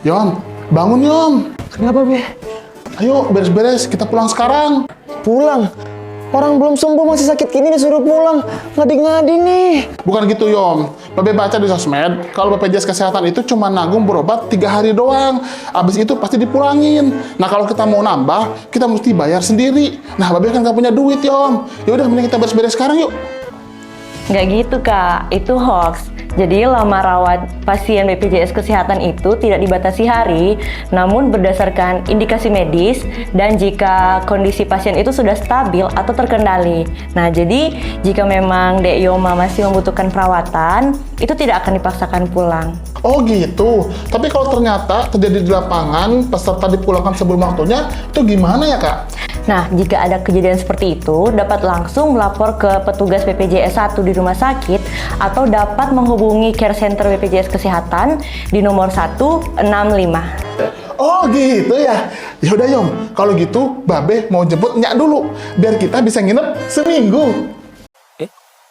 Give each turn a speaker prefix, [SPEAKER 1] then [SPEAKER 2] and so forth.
[SPEAKER 1] Yom, bangun Yom.
[SPEAKER 2] Kenapa, Be?
[SPEAKER 1] Ayo beres-beres, kita pulang sekarang.
[SPEAKER 2] Pulang? Orang belum sembuh masih sakit gini disuruh pulang. Ngadi-ngadi nih.
[SPEAKER 1] Bukan gitu Yom, Babe baca di sosmed kalau BPJS Kesehatan itu cuma nanggung berobat 3 hari doang. Abis itu pasti dipulangin. Nah kalau kita mau nambah, kita mesti bayar sendiri. Nah Babe kan gak punya duit Yom. Yaudah mending kita beres-beres sekarang yuk.
[SPEAKER 3] Nggak gitu, Kak. Itu hoax. Jadi lama rawat pasien BPJS Kesehatan itu tidak dibatasi hari, namun berdasarkan indikasi medis dan jika kondisi pasien itu sudah stabil atau terkendali. Nah, jadi jika memang Dek Yoma masih membutuhkan perawatan, itu tidak akan dipaksakan pulang.
[SPEAKER 1] Oh gitu, tapi kalau ternyata terjadi di lapangan, peserta dipulangkan sebelum waktunya, itu gimana ya Kak?
[SPEAKER 3] Nah, jika ada kejadian seperti itu, dapat langsung melapor ke petugas BPJS 1 di rumah sakit atau dapat menghubungi care center BPJS Kesehatan di nomor 165.
[SPEAKER 1] Oh gitu ya. Yaudah Yom, kalau gitu Babe mau jemput Nyak dulu, biar kita bisa nginep seminggu.
[SPEAKER 4] Eh?